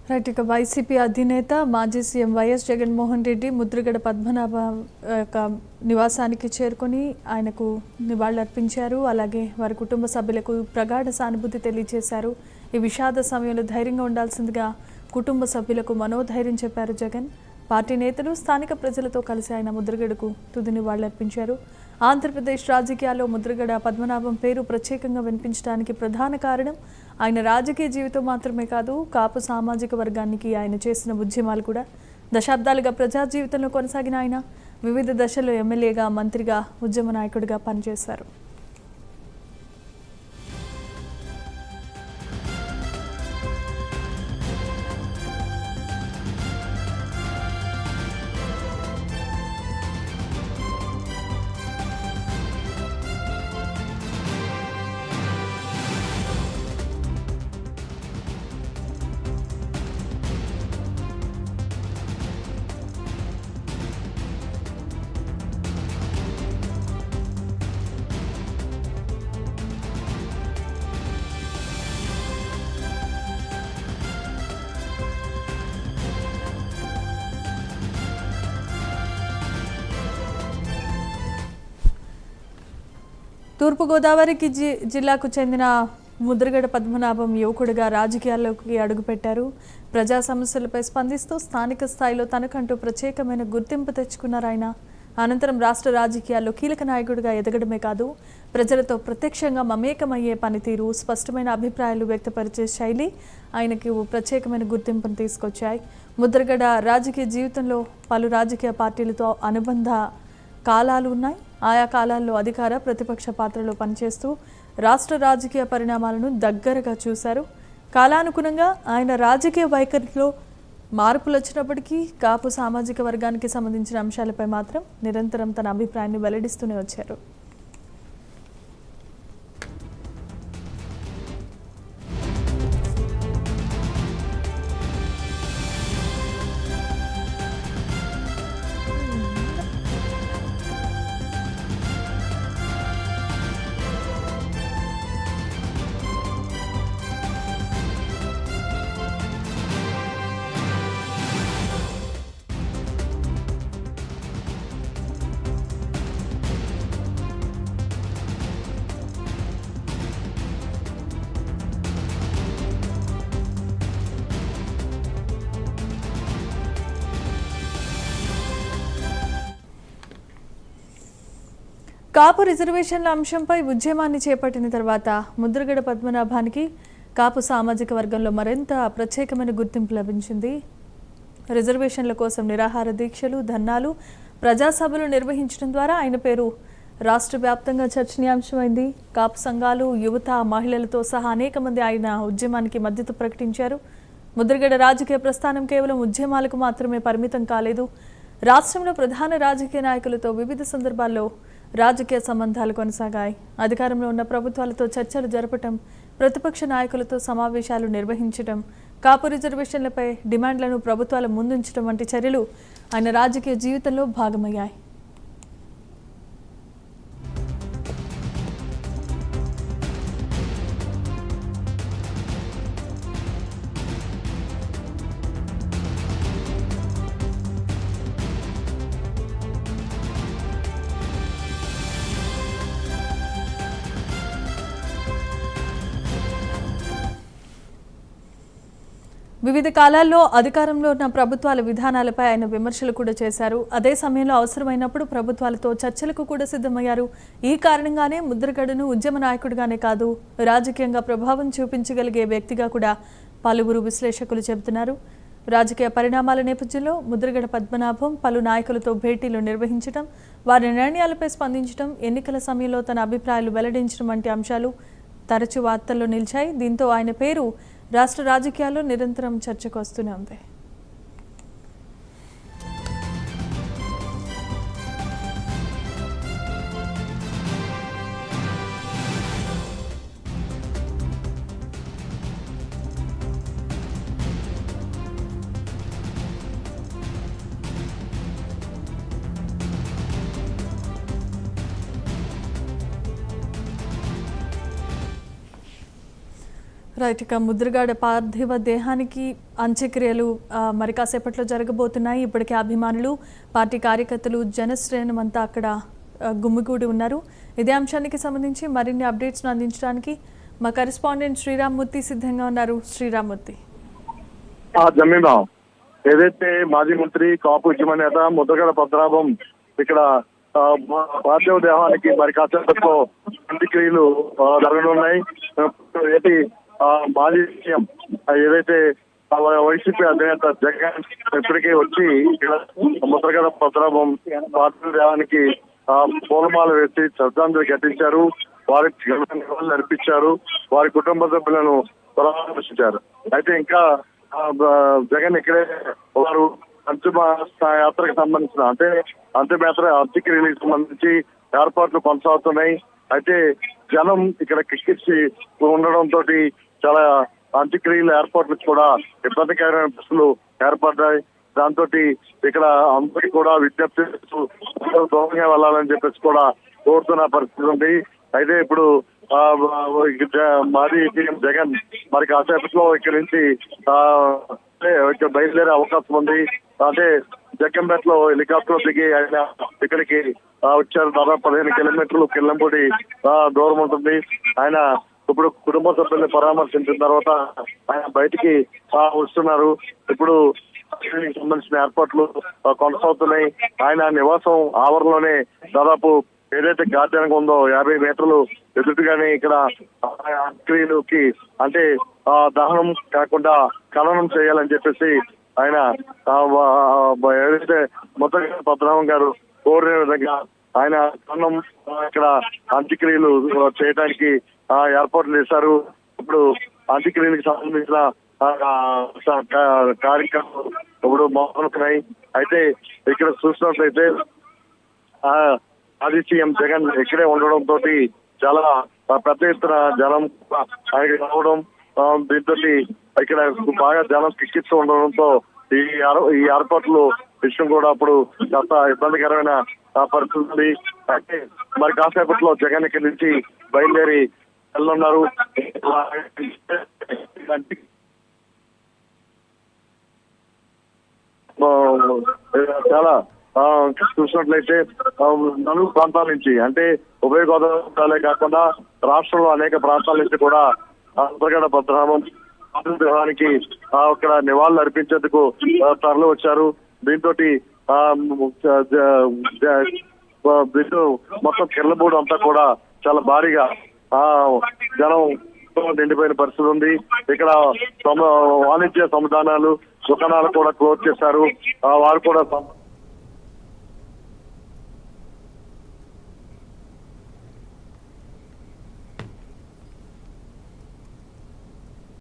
Right. ఇక YCP అధినేత మాజీ సీఎం వైఎస్ జగన్మోహన్ రెడ్డి ముద్రగడ పద్మనాభ యొక్క నివాసానికి చేరుకొని ఆయనకు నివాళులర్పించారు. అలాగే వారి కుటుంబ సభ్యులకు ప్రగాఢ సానుభూతి తెలియజేశారు. ఈ విషాద సమయంలో ధైర్యంగా ఉండాల్సిందిగా కుటుంబ సభ్యులకు మనోధైర్యం చెప్పారు జగన్. పార్టీ నేతలు స్థానిక ప్రజలతో కలిసి ఆయన ముద్రగడకు తుది నివాళులర్పించారు. ఆంధ్రప్రదేశ్ రాజకీయాల్లో ముద్రగడ పద్మనాభం పేరు ప్రత్యేకంగా వినిపించడానికి ప్రధాన కారణం ఆయన రాజకీయ జీవితం మాత్రమే కాదు, కాపు సామాజిక వర్గానికి ఆయన చేసిన ఉద్యమాలు కూడా. దశాబ్దాలుగా ప్రజా జీవితంలో కొనసాగిన ఆయన వివిధ దశల్లో ఎమ్మెల్యేగా, మంత్రిగా, ఉద్యమ నాయకుడిగా పనిచేశారు. తూర్పుగోదావరికి జిల్లాకు చెందిన ముద్రగడ పద్మనాభం యువకుడిగా రాజకీయాల్లోకి అడుగుపెట్టారు. ప్రజా సమస్యలపై స్పందిస్తూ స్థానిక స్థాయిలో తనకంటూ ప్రత్యేకమైన గుర్తింపు తెచ్చుకున్నారు ఆయన. అనంతరం రాష్ట్ర రాజకీయాల్లో కీలక నాయకుడిగా ఎదగడమే కాదు, ప్రజలతో ప్రత్యక్షంగా మమేకమయ్యే పనితీరు, స్పష్టమైన అభిప్రాయాలు వ్యక్తపరిచే శైలి ఆయనకు ప్రత్యేకమైన గుర్తింపును తీసుకొచ్చాయి. ముద్రగడ రాజకీయ జీవితంలో పలు రాజకీయ పార్టీలతో అనుబంధ కాలాలు ఉన్నాయి. ఆయా కాలాల్లో అధికార, ప్రతిపక్ష పాత్రలో పనిచేస్తూ రాష్ట్ర రాజకీయ పరిణామాలను దగ్గరగా చూశారు. కాలానుగుణంగా ఆయన రాజకీయ వైఖరిలో మార్పులు వచ్చినప్పటికీ కాపు సామాజిక వర్గానికి సంబంధించిన అంశాలపై మాత్రం నిరంతరం తన అభిప్రాయాన్ని వెల్లడిస్తూనే వచ్చారు. కాపు రిజర్వేషన్ల అంశంపై ఉద్యమాన్ని చేపట్టిన తర్వాత ముద్రగడ పద్మనాభానికి కాపు సామాజిక వర్గంలో మరింత ప్రత్యేకమైన గుర్తింపు లభించింది. రిజర్వేషన్ల కోసం నిరాహార దీక్షలు, ధర్నాలు, ప్రజాసభలు నిర్వహించడం ద్వారా ఆయన పేరు రాష్ట్ర వ్యాప్తంగా చర్చనీయాంశమైంది. కాపు సంఘాలు, యువత, మహిళలతో సహా అనేక మంది ఆయన ఉద్యమానికి మద్దతు ప్రకటించారు. ముద్రగడ రాజకీయ ప్రస్థానం కేవలం ఉద్యమాలకు మాత్రమే పరిమితం కాలేదు. రాష్ట్రంలో ప్రధాన రాజకీయ నాయకులతో వివిధ సందర్భాల్లో రాజకీయ సంబంధాలు కొనసాగాయి. అధికారంలో ఉన్న ప్రభుత్వాలతో చర్చలు జరపటం, ప్రతిపక్ష నాయకులతో సమావేశాలు నిర్వహించడం, కాపు రిజర్వేషన్లపై డిమాండ్లను ప్రభుత్వాల ముందుంచడం వంటి చర్యలు ఆయన రాజకీయ జీవితంలో భాగమయ్యాయి. వివిధ కాలాల్లో అధికారంలో ఉన్న ప్రభుత్వాల విధానాలపై ఆయన విమర్శలు కూడా చేశారు. అదే సమయంలో అవసరమైనప్పుడు ప్రభుత్వాలతో చర్చలకు కూడా సిద్ధమయ్యారు. ఈ కారణంగానే ముద్రగడను ఉద్యమ నాయకుడిగానే కాదు, రాజకీయంగా ప్రభావం చూపించగలిగే వ్యక్తిగా కూడా పలువురు విశ్లేషకులు చెబుతున్నారు. రాజకీయ పరిణామాల నేపథ్యంలో ముద్రగడ పద్మనాభం పలు నాయకులతో భేటీలు నిర్వహించడం, వారి నిర్ణయాలపై స్పందించడం, ఎన్నికల సమయంలో తన అభిప్రాయాలు వెల్లడించడం వంటి అంశాలు తరచూ వార్తల్లో నిలిచాయి. దీంతో ఆయన పేరు రాష్ట్ర రాజకీయాల్లో నిరంతరం చర్చకు వస్తూనే ఉంది. రైట్. ఇక ముద్రగడ పార్థివ దేహానికి అంత్యక్రియలు మరి కాసేపట్లో జరగబోతున్నాయి. ఇప్పటికే అభిమానులు, పార్టీ కార్యకర్తలు, జనశ్రేణం అంతా అక్కడ గుమ్మిగూడి ఉన్నారు. ఇదే అంశానికి సంబంధించి మరిన్ని అప్డేట్స్ను అందించడానికి మా కరెస్పాండెంట్ శ్రీరామ్మూర్తి సిద్ధంగా ఉన్నారు. శ్రీరామ్మూర్తి. ఏదైతే మాజీ మంత్రి కాపు ఉద్యమ నేత ముద్రగడ పద్మనాభం ఇక్కడ పార్థివ దేహానికి మరి కాసేపట్లో అంత్యక్రియలు జరగనున్నాయి. ఏది మాజీ సీఎం ఏదైతే వైసీపీ అధినేత జగన్ ఇప్పటికే వచ్చి ఇక్కడ ముద్రగడ పద్మనాభం పార్థివ దేహానికి పూలమాల వేసి శ్రద్ధాంజలి ఘటించారు. వారికి నివాళులు అర్పించారు. వారి కుటుంబ సభ్యులను పరామర్శించారు. అయితే ఇంకా జగన్ ఇక్కడే వారు అంతిమ యాత్రకు సంబంధించిన అంత్యక్రియలకు సంబంధించి ఏర్పాట్లు కొనసాగుతున్నాయి. అయితే జనం ఇక్కడ కిక్కిచ్చి ఉండడంతో చాలా అంత్యక్రియల ఏర్పాట్లు కూడా ఇబ్బందికరమైన పరిస్థితులు ఏర్పడ్డాయి. దాంతో ఇక్కడ అందరికీ కూడా విజ్ఞప్తి దూరంగా వెళ్ళాలని చెప్పేసి కూడా కోరుతున్న పరిస్థితి ఉంది. అయితే ఇప్పుడు మాజీ సీఎం జగన్ మరి కాసేపట్లో ఇక్కడి నుంచి బయలుదేరే అవకాశం ఉంది. అంటే జగ్గంపేటలో హెలికాప్టర్ దిగి ఆయన ఇక్కడికి వచ్చారు. దాదాపు 15 కిలోమీటర్లు కిల్లంపూడి దూరం ఉంటుంది. ఆయన ఇప్పుడు కుటుంబ సభ్యుల్ని పరామర్శించిన తర్వాత ఆయన బయటికి వస్తున్నారు. ఇప్పుడు సంబంధించిన ఏర్పాట్లు కొనసాగుతున్నాయి. ఆయన నివాసం ఆవరణలోనే దాదాపు ఏదైతే గార్డెన్ ఉందో 50 మీటర్లు ఎదురుగానే ఇక్కడ అంత్యక్రియలకి అంటే దహనం కాకుండా ఖననం చేయాలని చెప్పేసి ఆయన ఏదైతే ముద్రగడ పద్మనాభం గారు కోరిన విధంగా ఆయన ఖననం ఇక్కడ అంత్యక్రియలు చేయడానికి ఏర్పాట్లు చేశారు. ఇప్పుడు అంత్యక్రియలకు సంబంధించిన కార్యక్రమాలు ఇప్పుడు మొదలవుతున్నాయి. అయితే ఇక్కడ చూసినట్లయితే మాజీ సీఎం జగన్ ఇక్కడే ఉండడంతో చాలా పెద్ద ఎత్తున జనం ఆయనకి రావడం, దీంతో ఇక్కడ బాగా జనం కిక్కిస్తూ ఉండడంతో ఈ ఏర్పాట్లు విషయం కూడా అప్పుడు కాస్త ఇబ్బందికరమైన పరిస్థితి ఉంది. అయితే మరి కాసేపట్లో జగన్ ఇక్కడి నుంచి బయలుదేరి వెళ్ళున్నారు. చాలా చూసినట్లయితే నలుగు ప్రాంతాల నుంచి అంటే ఉభయ గోదావరి కాకుండా రాష్ట్రంలో అనేక ప్రాంతాల నుంచి కూడా ముద్రగడ పద్మనాభం గ్రహానికి అక్కడ నివాళులు అర్పించేందుకు తరలి వచ్చారు. దీంతో మొత్తం కిర్లమూడు అంతా కూడా చాలా భారీగా జనం నిండిపోయిన పరిస్థితి ఉంది. ఇక్కడ వాణిజ్య సముదానాలు, దుకాణాలు కూడా క్లోజ్ చేశారు. వారు కూడా